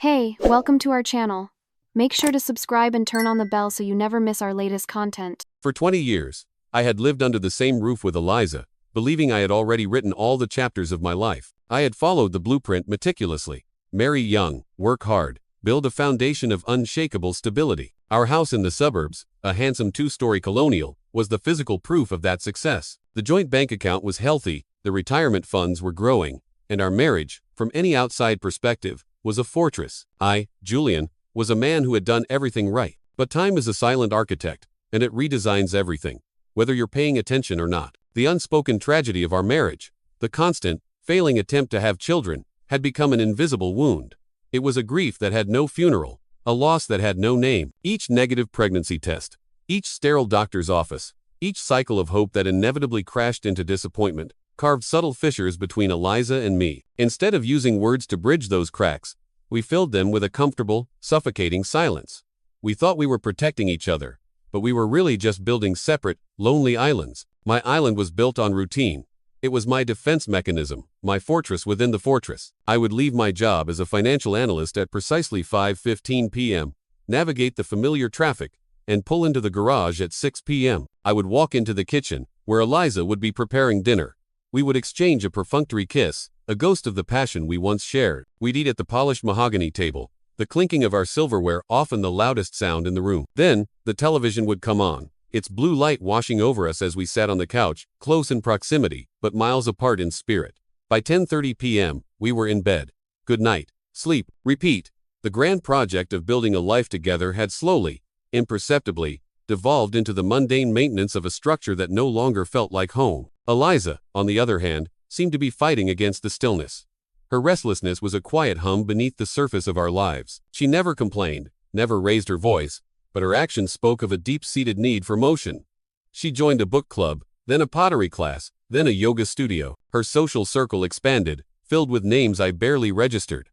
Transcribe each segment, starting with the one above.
Hey, welcome to our channel. Make sure to subscribe and turn on the bell so you never miss our latest content. For 20 years, I had lived under the same roof with Eliza, believing I had already written all the chapters of my life. I had followed the blueprint meticulously. Marry young, work hard, build a foundation of unshakable stability. Our house in the suburbs, a handsome two-story colonial, was the physical proof of that success. The joint bank account was healthy, the retirement funds were growing, and our marriage, from any outside perspective, was a fortress. I, Julian, was a man who had done everything right. But time is a silent architect, and it redesigns everything, whether you're paying attention or not. The unspoken tragedy of our marriage, the constant, failing attempt to have children, had become an invisible wound. It was a grief that had no funeral, a loss that had no name. Each negative pregnancy test, each sterile doctor's office, each cycle of hope that inevitably crashed into disappointment, carved subtle fissures between Eliza and me. Instead of using words to bridge those cracks, we filled them with a comfortable, suffocating silence. We thought we were protecting each other, but we were really just building separate, lonely islands. My island was built on routine. It was my defense mechanism, my fortress within the fortress. I would leave my job as a financial analyst at precisely 5:15 p.m., navigate the familiar traffic, and pull into the garage at 6 p.m. I would walk into the kitchen, where Eliza would be preparing dinner. We would exchange a perfunctory kiss, a ghost of the passion we once shared. We'd eat at the polished mahogany table, the clinking of our silverware often the loudest sound in the room. Then, the television would come on, its blue light washing over us as we sat on the couch, close in proximity, but miles apart in spirit. By 10:30 p.m., we were in bed. Good night. Sleep. Repeat. The grand project of building a life together had slowly, imperceptibly, devolved into the mundane maintenance of a structure that no longer felt like home. Eliza, on the other hand, seemed to be fighting against the stillness. Her restlessness was a quiet hum beneath the surface of our lives. She never complained, never raised her voice, but her actions spoke of a deep-seated need for motion. She joined a book club, then a pottery class, then a yoga studio. Her social circle expanded, filled with names I barely registered.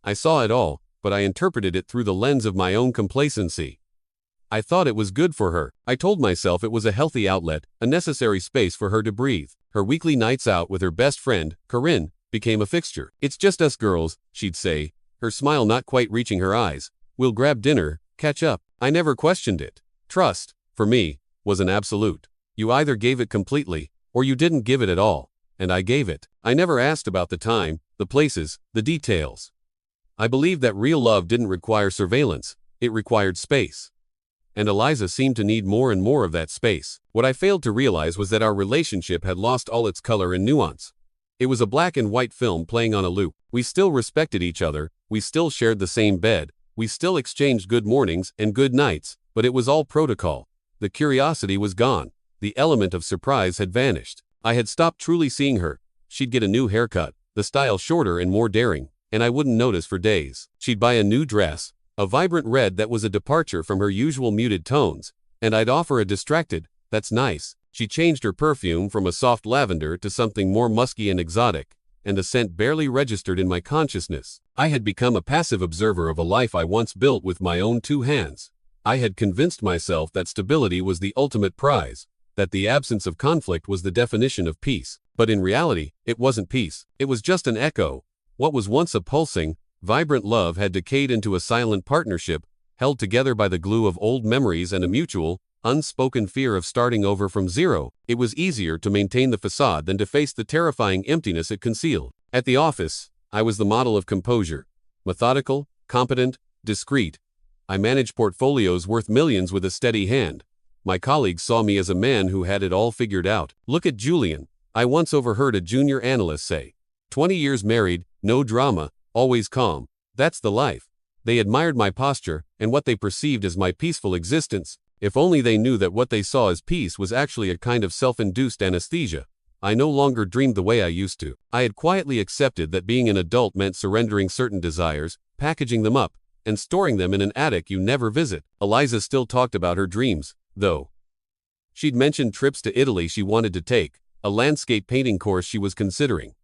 I saw it all, but I interpreted it through the lens of my own complacency. I thought it was good for her. I told myself it was a healthy outlet, a necessary space for her to breathe. Her weekly nights out with her best friend, Corinne, became a fixture. "It's just us girls," she'd say, her smile not quite reaching her eyes. "We'll grab dinner, catch up." I never questioned it. Trust, for me, was an absolute. You either gave it completely, or you didn't give it at all, and I gave it. I never asked about the time, the places, the details. I believed that real love didn't require surveillance, it required space. And Eliza seemed to need more and more of that space. What I failed to realize was that our relationship had lost all its color and nuance. It was a black and white film playing on a loop. We still respected each other, we still shared the same bed, we still exchanged good mornings and good nights, but it was all protocol. The curiosity was gone. The element of surprise had vanished. I had stopped truly seeing her. She'd get a new haircut, the style shorter and more daring, and I wouldn't notice for days. She'd buy a new dress, a vibrant red that was a departure from her usual muted tones, and I'd offer a distracted, "That's nice." She changed her perfume from a soft lavender to something more musky and exotic, and the scent barely registered in my consciousness. I had become a passive observer of a life I once built with my own two hands. I had convinced myself that stability was the ultimate prize, that the absence of conflict was the definition of peace. But in reality, it wasn't peace. It was just an echo. What was once a pulsing, vibrant love had decayed into a silent partnership, held together by the glue of old memories and a mutual, unspoken fear of starting over from zero. It was easier to maintain the facade than to face the terrifying emptiness it concealed. At the office, I was the model of composure. Methodical, competent, discreet. I managed portfolios worth millions with a steady hand. My colleagues saw me as a man who had it all figured out. "Look at Julian," I once overheard a junior analyst say. 20 years married, no drama, always calm. That's the life. They admired my posture and what they perceived as my peaceful existence. If only they knew that what they saw as peace was actually a kind of self-induced anesthesia. I no longer dreamed the way I used to. I had quietly accepted that being an adult meant surrendering certain desires, packaging them up, and storing them in an attic you never visit. Eliza still talked about her dreams, though. She'd mentioned trips to Italy she wanted to take, a landscape painting course she was considering.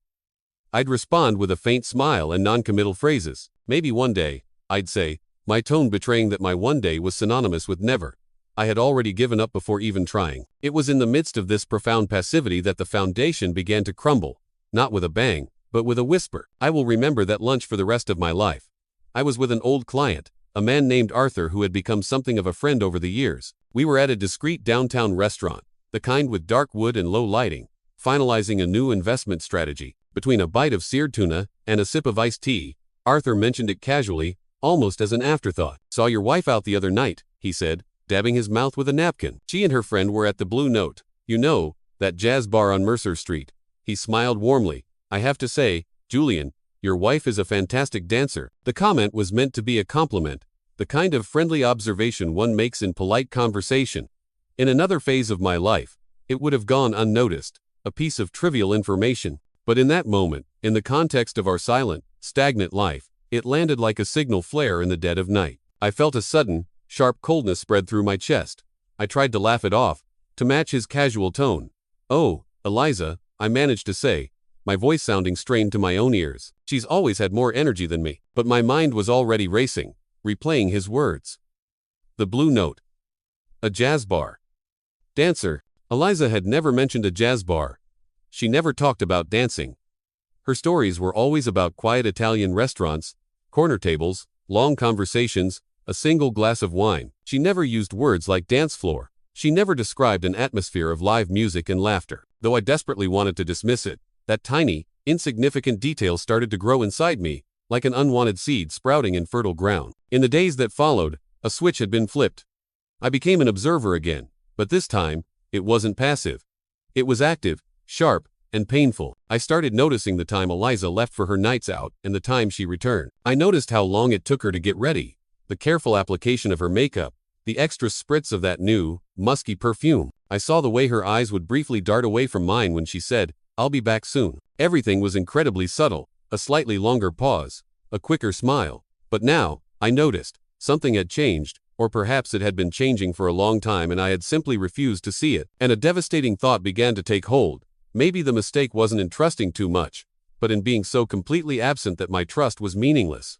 I'd respond with a faint smile and non-committal phrases. "Maybe one day," I'd say, my tone betraying that my one day was synonymous with never. I had already given up before even trying. It was in the midst of this profound passivity that the foundation began to crumble, not with a bang, but with a whisper. I will remember that lunch for the rest of my life. I was with an old client, a man named Arthur who had become something of a friend over the years. We were at a discreet downtown restaurant, the kind with dark wood and low lighting, finalizing a new investment strategy. Between a bite of seared tuna and a sip of iced tea, Arthur mentioned it casually, almost as an afterthought. "Saw your wife out the other night," he said, dabbing his mouth with a napkin. "She and her friend were at the Blue Note. You know, that jazz bar on Mercer Street." He smiled warmly. "I have to say, Julian, your wife is a fantastic dancer." The comment was meant to be a compliment, the kind of friendly observation one makes in polite conversation. In another phase of my life, it would have gone unnoticed, a piece of trivial information. But in that moment, in the context of our silent, stagnant life, it landed like a signal flare in the dead of night. I felt a sudden, sharp coldness spread through my chest. I tried to laugh it off, to match his casual tone. "Oh, Eliza," I managed to say, my voice sounding strained to my own ears. She's always had more energy than me. But my mind was already racing, replaying his words. The Blue Note. A jazz bar. Dancer. Eliza had never mentioned a jazz bar. She never talked about dancing. Her stories were always about quiet Italian restaurants, corner tables, long conversations, a single glass of wine. She never used words like dance floor. She never described an atmosphere of live music and laughter. Though I desperately wanted to dismiss it, that tiny, insignificant detail started to grow inside me, like an unwanted seed sprouting in fertile ground. In the days that followed, a switch had been flipped. I became an observer again, but this time, it wasn't passive. It was active, sharp, and painful. I started noticing the time Eliza left for her nights out and the time she returned. I noticed how long it took her to get ready, the careful application of her makeup, the extra spritz of that new, musky perfume. I saw the way her eyes would briefly dart away from mine when she said, "I'll be back soon." Everything was incredibly subtle, a slightly longer pause, a quicker smile. But now, I noticed, something had changed, or perhaps it had been changing for a long time and I had simply refused to see it. And a devastating thought began to take hold. Maybe the mistake wasn't in trusting too much, but in being so completely absent that my trust was meaningless.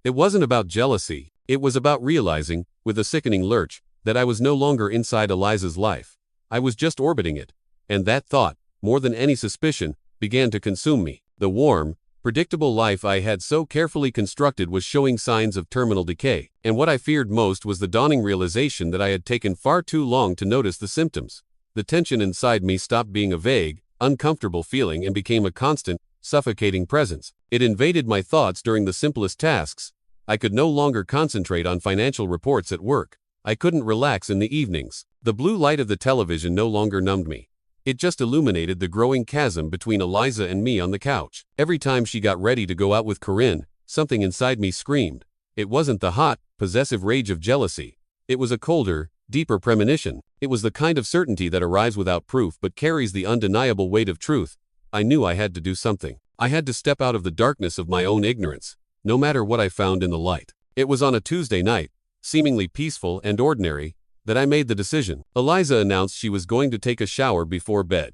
It wasn't about jealousy, it was about realizing, with a sickening lurch, that I was no longer inside Eliza's life. I was just orbiting it. And that thought, more than any suspicion, began to consume me. The warm, predictable life I had so carefully constructed was showing signs of terminal decay. And what I feared most was the dawning realization that I had taken far too long to notice the symptoms. The tension inside me stopped being a vague, uncomfortable feeling and became a constant, suffocating presence. It invaded my thoughts during the simplest tasks. I could no longer concentrate on financial reports at work. I couldn't relax in the evenings. The blue light of the television no longer numbed me. It just illuminated the growing chasm between Eliza and me on the couch. Every time she got ready to go out with Corinne, something inside me screamed. It wasn't the hot, possessive rage of jealousy. It was a colder, deeper premonition. It was the kind of certainty that arrives without proof but carries the undeniable weight of truth. I knew I had to do something. I had to step out of the darkness of my own ignorance, no matter what I found in the light. It was on a Tuesday night, seemingly peaceful and ordinary, that I made the decision. Eliza announced she was going to take a shower before bed.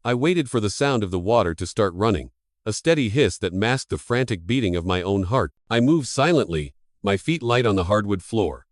I waited for the sound of the water to start running, a steady hiss that masked the frantic beating of my own heart. I moved silently, my feet light on the hardwood floor.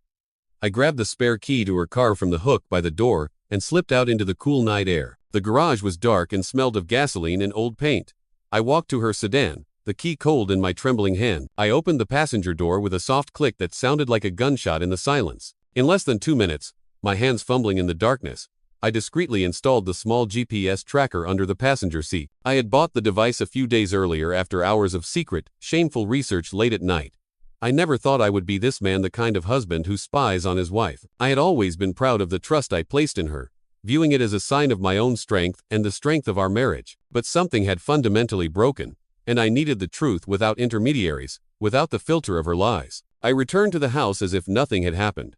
I grabbed the spare key to her car from the hook by the door and slipped out into the cool night air. The garage was dark and smelled of gasoline and old paint. I walked to her sedan, the key cold in my trembling hand. I opened the passenger door with a soft click that sounded like a gunshot in the silence. In less than 2 minutes, my hands fumbling in the darkness, I discreetly installed the small GPS tracker under the passenger seat. I had bought the device a few days earlier after hours of secret, shameful research late at night. I never thought I would be this man, the kind of husband who spies on his wife. I had always been proud of the trust I placed in her, viewing it as a sign of my own strength and the strength of our marriage. But something had fundamentally broken, and I needed the truth without intermediaries, without the filter of her lies. I returned to the house as if nothing had happened.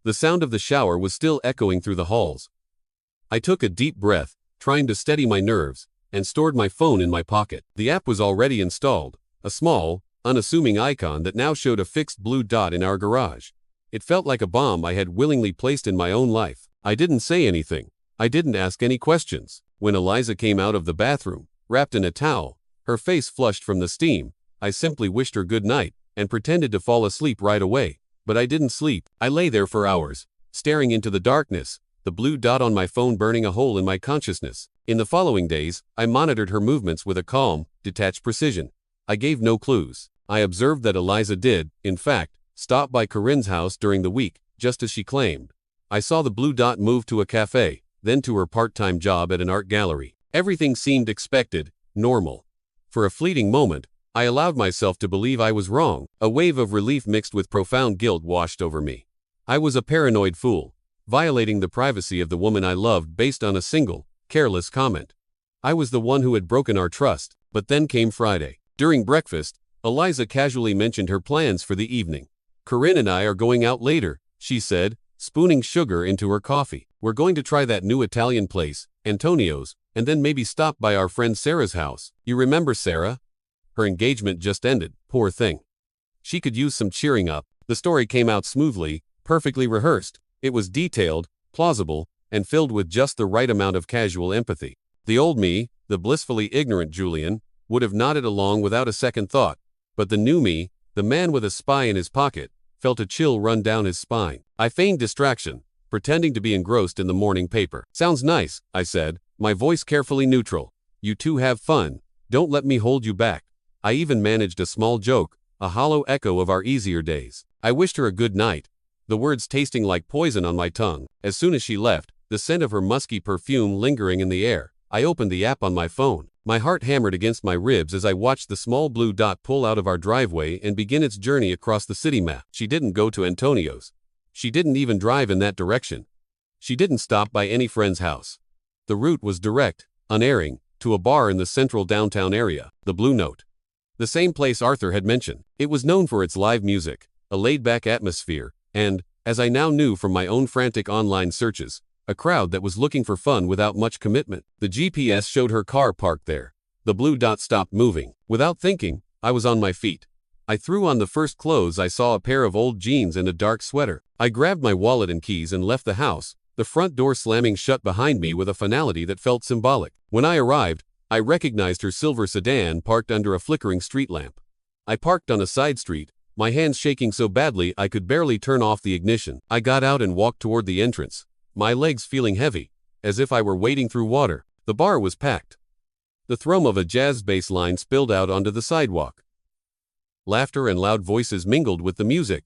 The sound of the shower was still echoing through the halls. I took a deep breath, trying to steady my nerves, and stored my phone in my pocket. The app was already installed, a small, unassuming icon that now showed a fixed blue dot in our garage. It felt like a bomb I had willingly placed in my own life. I didn't say anything. I didn't ask any questions. When Eliza came out of the bathroom, wrapped in a towel, her face flushed from the steam, I simply wished her good night and pretended to fall asleep right away. But I didn't sleep. I lay there for hours, staring into the darkness, the blue dot on my phone burning a hole in my consciousness. In the following days, I monitored her movements with a calm, detached precision. I gave no clues. I observed that Eliza did, in fact, stop by Corinne's house during the week, just as she claimed. I saw the blue dot move to a cafe, then to her part-time job at an art gallery. Everything seemed expected, normal. For a fleeting moment, I allowed myself to believe I was wrong. A wave of relief mixed with profound guilt washed over me. I was a paranoid fool, violating the privacy of the woman I loved based on a single, careless comment. I was the one who had broken our trust. But then came Friday. During breakfast, Eliza casually mentioned her plans for the evening. "Corinne and I are going out later," she said, spooning sugar into her coffee. "We're going to try that new Italian place, Antonio's, and then maybe stop by our friend Sarah's house. You remember Sarah? Her engagement just ended, poor thing. She could use some cheering up." The story came out smoothly, perfectly rehearsed. It was detailed, plausible, and filled with just the right amount of casual empathy. The old me, the blissfully ignorant Julian, would have nodded along without a second thought, but the new me, the man with a spy in his pocket, felt a chill run down his spine. I feigned distraction, pretending to be engrossed in the morning paper. "Sounds nice," I said, my voice carefully neutral. "You two have fun. Don't let me hold you back." I even managed a small joke, a hollow echo of our easier days. I wished her a good night, the words tasting like poison on my tongue. As soon as she left, the scent of her musky perfume lingering in the air, I opened the app on my phone. My heart hammered against my ribs as I watched the small blue dot pull out of our driveway and begin its journey across the city map. She didn't go to Antonio's. She didn't even drive in that direction. She didn't stop by any friend's house. The route was direct, unerring, to a bar in the central downtown area, the Blue Note. The same place Arthur had mentioned. It was known for its live music, a laid-back atmosphere, and, as I now knew from my own frantic online searches, a crowd that was looking for fun without much commitment. The GPS showed her car parked there. The blue dot stopped moving. Without thinking, I was on my feet. I threw on the first clothes I saw, a pair of old jeans and a dark sweater. I grabbed my wallet and keys and left the house, the front door slamming shut behind me with a finality that felt symbolic. When I arrived, I recognized her silver sedan parked under a flickering street lamp. I parked on a side street, my hands shaking so badly I could barely turn off the ignition. I got out and walked toward the entrance, my legs feeling heavy, as if I were wading through water. The bar was packed. The thrum of a jazz bass line spilled out onto the sidewalk. Laughter and loud voices mingled with the music.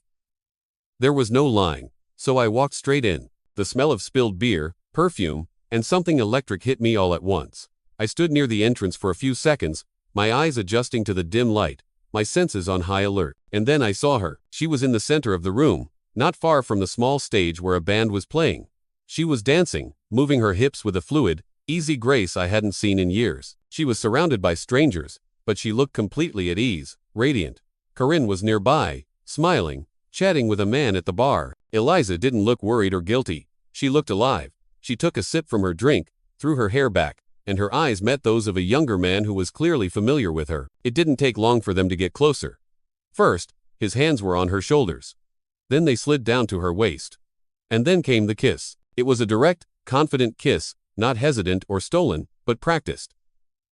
There was no lying, so I walked straight in. The smell of spilled beer, perfume, and something electric hit me all at once. I stood near the entrance for a few seconds, my eyes adjusting to the dim light, my senses on high alert. And then I saw her. She was in the center of the room, not far from the small stage where a band was playing. She was dancing, moving her hips with a fluid, easy grace I hadn't seen in years. She was surrounded by strangers, but she looked completely at ease, radiant. Corinne was nearby, smiling, chatting with a man at the bar. Eliza didn't look worried or guilty. She looked alive. She took a sip from her drink, threw her hair back, and her eyes met those of a younger man who was clearly familiar with her. It didn't take long for them to get closer. First, his hands were on her shoulders. Then they slid down to her waist. And then came the kiss. It was a direct, confident kiss, not hesitant or stolen, but practiced.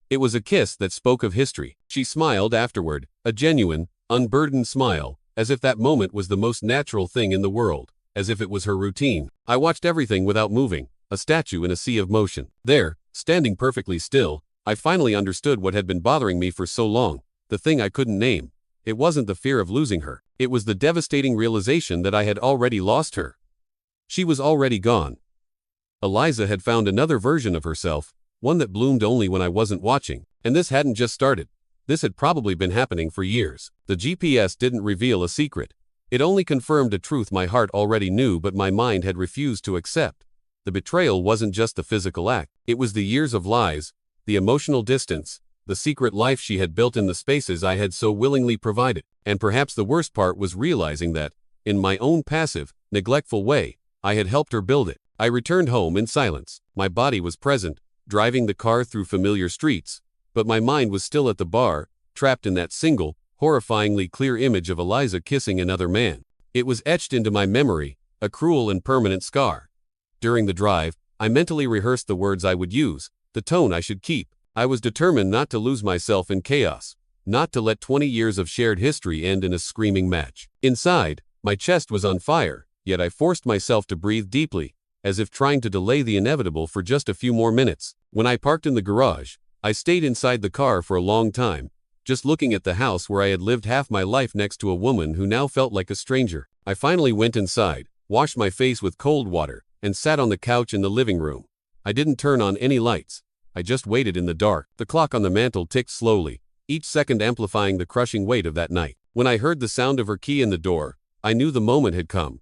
It was a kiss that spoke of history. She smiled afterward, a genuine, unburdened smile, as if that moment was the most natural thing in the world, as if it was her routine. I watched everything without moving, a statue in a sea of motion. There, standing perfectly still, I finally understood what had been bothering me for so long, the thing I couldn't name. It wasn't the fear of losing her. It was the devastating realization that I had already lost her. She was already gone. Eliza had found another version of herself, one that bloomed only when I wasn't watching. And this hadn't just started. This had probably been happening for years. The GPS didn't reveal a secret. It only confirmed a truth my heart already knew but my mind had refused to accept. The betrayal wasn't just the physical act. It was the years of lies, the emotional distance, the secret life she had built in the spaces I had so willingly provided. And perhaps the worst part was realizing that, in my own passive, neglectful way, I had helped her build it. I returned home in silence. My body was present, driving the car through familiar streets, but my mind was still at the bar, trapped in that single, horrifyingly clear image of Eliza kissing another man. It was etched into my memory, a cruel and permanent scar. During the drive, I mentally rehearsed the words I would use, the tone I should keep. I was determined not to lose myself in chaos, not to let 20 years of shared history end in a screaming match. Inside, my chest was on fire, yet I forced myself to breathe deeply, as if trying to delay the inevitable for just a few more minutes. When I parked in the garage, I stayed inside the car for a long time, just looking at the house where I had lived half my life next to a woman who now felt like a stranger. I finally went inside, washed my face with cold water, and sat on the couch in the living room. I didn't turn on any lights. I just waited in the dark. The clock on the mantel ticked slowly, each second amplifying the crushing weight of that night. When I heard the sound of her key in the door, I knew the moment had come.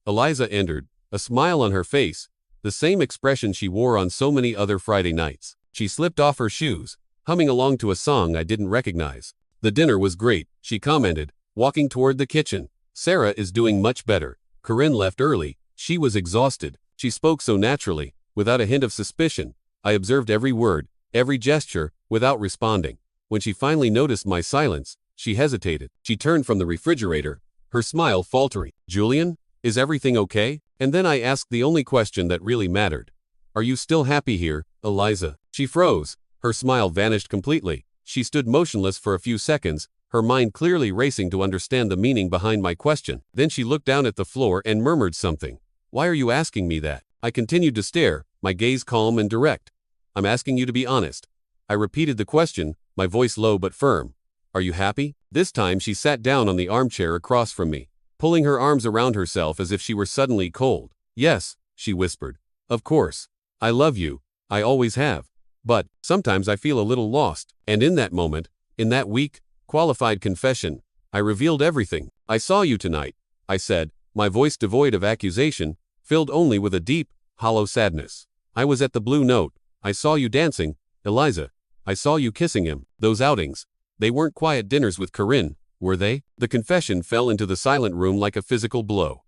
Eliza entered, a smile on her face, the same expression she wore on so many other Friday nights. She slipped off her shoes, humming along to a song I didn't recognize. "The dinner was great," she commented, walking toward the kitchen. "Sarah is doing much better. Corinne left early. She was exhausted." She spoke so naturally, without a hint of suspicion. I observed every word, every gesture, without responding. When she finally noticed my silence, she hesitated. She turned from the refrigerator, her smile faltering. "Julian, is everything okay?" And then I asked the only question that really mattered. "Are you still happy here, Eliza?" She froze. Her smile vanished completely. She stood motionless for a few seconds, her mind clearly racing to understand the meaning behind my question. Then she looked down at the floor and murmured something. "Why are you asking me that?" I continued to stare, my gaze calm and direct. "I'm asking you to be honest." I repeated the question, my voice low but firm. "Are you happy?" This time she sat down on the armchair across from me, pulling her arms around herself as if she were suddenly cold. "Yes," she whispered. "Of course. I love you. I always have. But sometimes I feel a little lost." And in that moment, in that weak, qualified confession, I revealed everything. "I saw you tonight," I said, my voice devoid of accusation, filled only with a deep, hollow sadness. "I was at the Blue Note. I saw you dancing, Eliza. I saw you kissing him. Those outings, they weren't quiet dinners with Corinne, were they?" The confession fell into the silent room like a physical blow.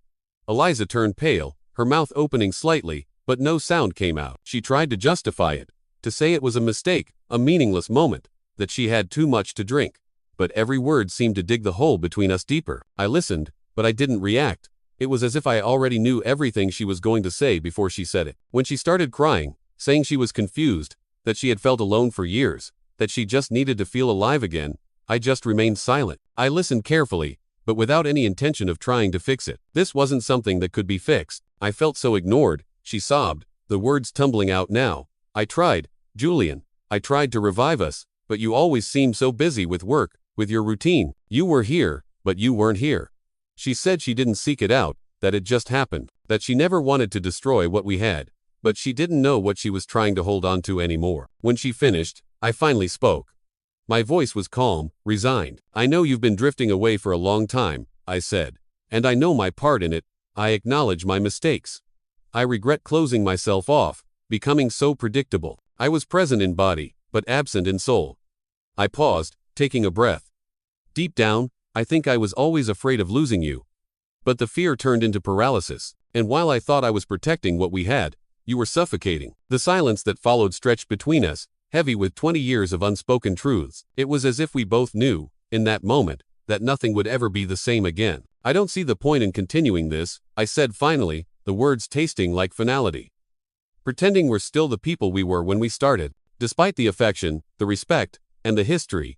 Eliza turned pale, her mouth opening slightly, but no sound came out. She tried to justify it, to say it was a mistake, a meaningless moment, that she had too much to drink. But every word seemed to dig the hole between us deeper. I listened, but I didn't react. It was as if I already knew everything she was going to say before she said it. When she started crying, saying she was confused, that she had felt alone for years, that she just needed to feel alive again, I just remained silent. I listened carefully, but without any intention of trying to fix it. This wasn't something that could be fixed. I felt so ignored, she sobbed, the words tumbling out now. "I tried, Julian. I tried to revive us, but you always seemed so busy with work, with your routine. You were here, but you weren't here." She said she didn't seek it out, that it just happened, that she never wanted to destroy what we had, but she didn't know what she was trying to hold on to anymore. When she finished, I finally spoke. My voice was calm, resigned. "I know you've been drifting away for a long time," I said, "and I know my part in it. I acknowledge my mistakes. I regret closing myself off, becoming so predictable. I was present in body, but absent in soul." I paused, taking a breath. "Deep down, I think I was always afraid of losing you. But the fear turned into paralysis, and while I thought I was protecting what we had, you were suffocating." The silence that followed stretched between us, heavy with 20 years of unspoken truths. It was as if we both knew, in that moment, that nothing would ever be the same again. "I don't see the point in continuing this," I said finally, the words tasting like finality. "Pretending we're still the people we were when we started. Despite the affection, the respect, and the history,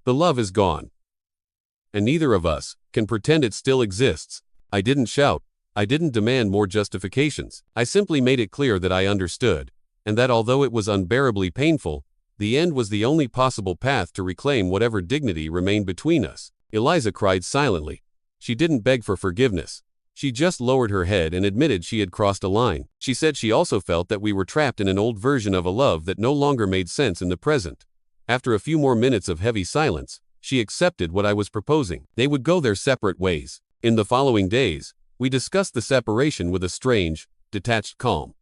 the love is gone. And neither of us can pretend it still exists." I didn't shout. I didn't demand more justifications. I simply made it clear that I understood, and that although it was unbearably painful, the end was the only possible path to reclaim whatever dignity remained between us. Eliza cried silently. She didn't beg for forgiveness. She just lowered her head and admitted she had crossed a line. She said she also felt that we were trapped in an old version of a love that no longer made sense in the present. After a few more minutes of heavy silence, she accepted what I was proposing. They would go their separate ways. In the following days, we discussed the separation with a strange, detached calm.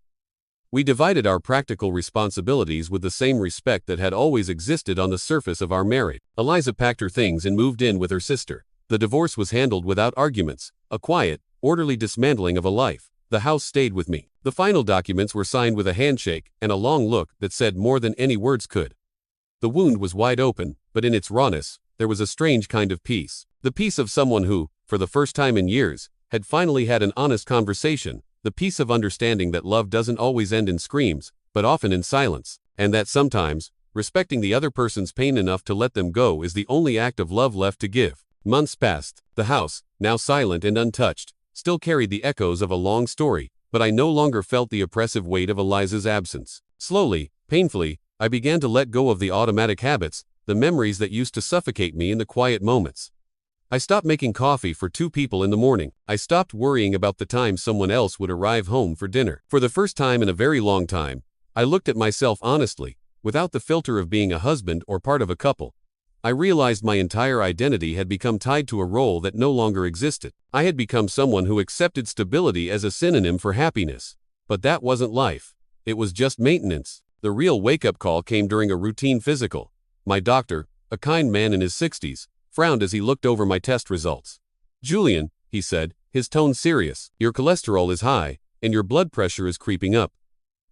We divided our practical responsibilities with the same respect that had always existed on the surface of our marriage. Eliza packed her things and moved in with her sister. The divorce was handled without arguments, a quiet, orderly dismantling of a life. The house stayed with me. The final documents were signed with a handshake and a long look that said more than any words could. The wound was wide open, but in its rawness, there was a strange kind of peace. The peace of someone who, for the first time in years, had finally had an honest conversation. The peace of understanding that love doesn't always end in screams, but often in silence, and that sometimes, respecting the other person's pain enough to let them go is the only act of love left to give. Months passed. The house, now silent and untouched, still carried the echoes of a long story, but I no longer felt the oppressive weight of Eliza's absence. Slowly, painfully, I began to let go of the automatic habits, the memories that used to suffocate me in the quiet moments. I stopped making coffee for 2 people in the morning. I stopped worrying about the time someone else would arrive home for dinner. For the first time in a very long time, I looked at myself honestly, without the filter of being a husband or part of a couple. I realized my entire identity had become tied to a role that no longer existed. I had become someone who accepted stability as a synonym for happiness. But that wasn't life. It was just maintenance. The real wake-up call came during a routine physical. My doctor, a kind man in his 60s, frowned as he looked over my test results. "Julian," he said, his tone serious, "your cholesterol is high, and your blood pressure is creeping up.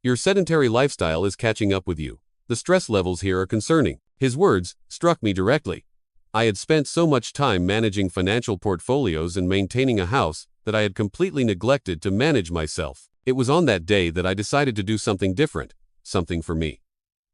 Your sedentary lifestyle is catching up with you. The stress levels here are concerning." His words struck me directly. I had spent so much time managing financial portfolios and maintaining a house that I had completely neglected to manage myself. It was on that day that I decided to do something different, something for me.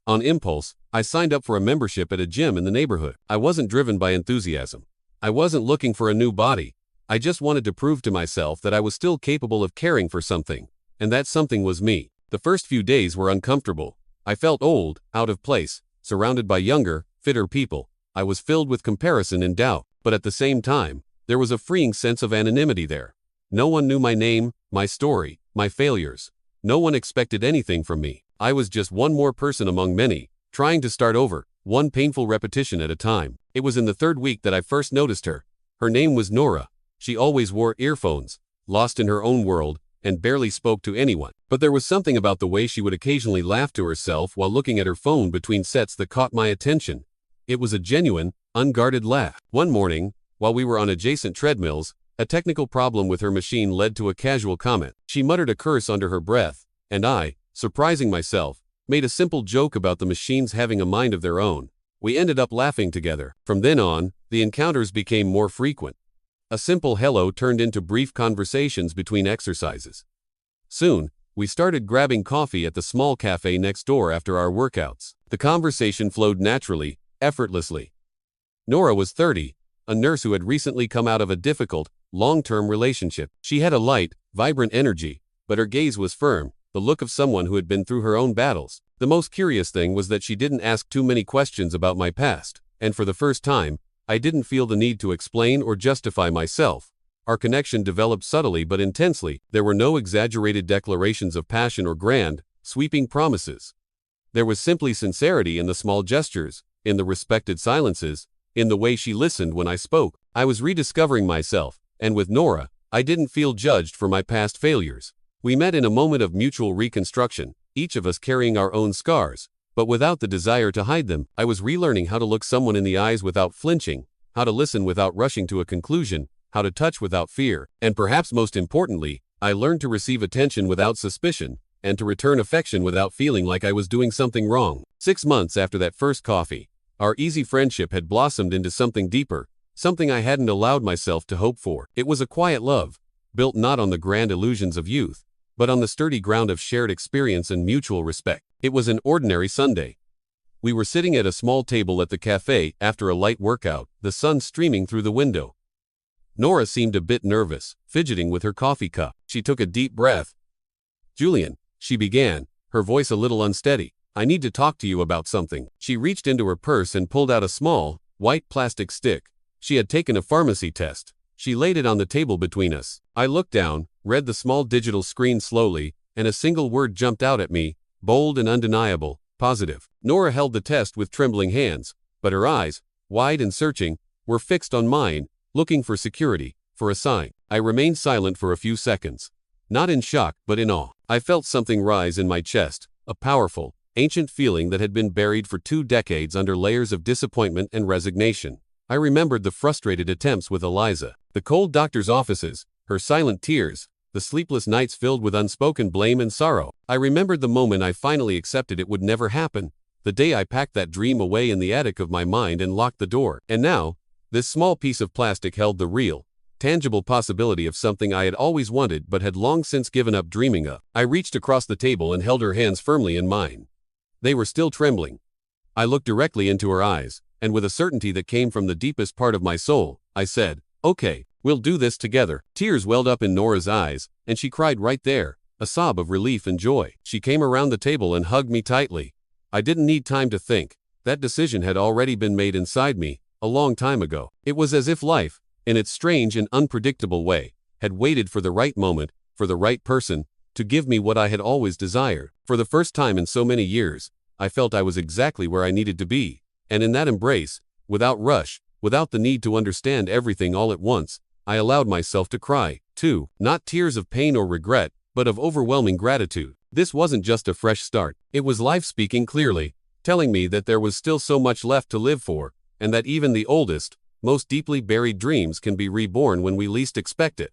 On impulse, I signed up for a membership at a gym in the neighborhood. I wasn't driven by enthusiasm. I wasn't looking for a new body. I just wanted to prove to myself that I was still capable of caring for something, and that something was me. The first few days were uncomfortable. I felt old, out of place, surrounded by younger, fitter people. I was filled with comparison and doubt, but at the same time, there was a freeing sense of anonymity there. No one knew my name, my story, my failures. No one expected anything from me. I was just one more person among many, trying to start over, one painful repetition at a time. It was in the 3rd week that I first noticed her. Her name was Nora. She always wore earphones, lost in her own world, and barely spoke to anyone. But there was something about the way she would occasionally laugh to herself while looking at her phone between sets that caught my attention. It was a genuine, unguarded laugh. One morning, while we were on adjacent treadmills, a technical problem with her machine led to a casual comment. She muttered a curse under her breath, and I, surprising myself, made a simple joke about the machines having a mind of their own. We ended up laughing together. From then on, the encounters became more frequent. A simple hello turned into brief conversations between exercises. Soon, we started grabbing coffee at the small cafe next door after our workouts. The conversation flowed naturally, effortlessly. Nora was 30, a nurse who had recently come out of a difficult, long-term relationship. She had a light, vibrant energy, but her gaze was firm, the look of someone who had been through her own battles. The most curious thing was that she didn't ask too many questions about my past, and for the first time, I didn't feel the need to explain or justify myself. Our connection developed subtly but intensely. There were no exaggerated declarations of passion or grand, sweeping promises. There was simply sincerity in the small gestures, in the respected silences, in the way she listened when I spoke. I was rediscovering myself, and with Nora, I didn't feel judged for my past failures. We met in a moment of mutual reconstruction, each of us carrying our own scars, but without the desire to hide them. I was relearning how to look someone in the eyes without flinching, how to listen without rushing to a conclusion, how to touch without fear, and perhaps most importantly, I learned to receive attention without suspicion, and to return affection without feeling like I was doing something wrong. 6 months after that first coffee, our easy friendship had blossomed into something deeper, something I hadn't allowed myself to hope for. It was a quiet love, built not on the grand illusions of youth, but on the sturdy ground of shared experience and mutual respect. It was an ordinary Sunday. We were sitting at a small table at the cafe after a light workout, the sun streaming through the window. Nora seemed a bit nervous, fidgeting with her coffee cup. She took a deep breath. "Julian," she began, her voice a little unsteady, "I need to talk to you about something." She reached into her purse and pulled out a small, white plastic stick. She had taken a pharmacy test. She laid it on the table between us. I looked down, read the small digital screen slowly, and a single word jumped out at me, bold and undeniable: positive. Nora held the test with trembling hands, but her eyes, wide and searching, were fixed on mine, looking for security, for a sign. I remained silent for a few seconds, not in shock but in awe. I felt something rise in my chest, a powerful, ancient feeling that had been buried for 2 decades under layers of disappointment and resignation. I remembered the frustrated attempts with Eliza, the cold doctor's offices, her silent tears, the sleepless nights filled with unspoken blame and sorrow. I remembered the moment I finally accepted it would never happen, the day I packed that dream away in the attic of my mind and locked the door. And now, this small piece of plastic held the real, tangible possibility of something I had always wanted but had long since given up dreaming of. I reached across the table and held her hands firmly in mine. They were still trembling. I looked directly into her eyes, and with a certainty that came from the deepest part of my soul, I said, "Okay, we'll do this together." Tears welled up in Nora's eyes, and she cried right there, a sob of relief and joy. She came around the table and hugged me tightly. I didn't need time to think. That decision had already been made inside me, a long time ago. It was as if life, in its strange and unpredictable way, had waited for the right moment, for the right person, to give me what I had always desired. For the first time in so many years, I felt I was exactly where I needed to be. And in that embrace, without rush, without the need to understand everything all at once, I allowed myself to cry, too. Not tears of pain or regret, but of overwhelming gratitude. This wasn't just a fresh start. It was life speaking clearly, telling me that there was still so much left to live for, and that even the oldest, most deeply buried dreams can be reborn when we least expect it.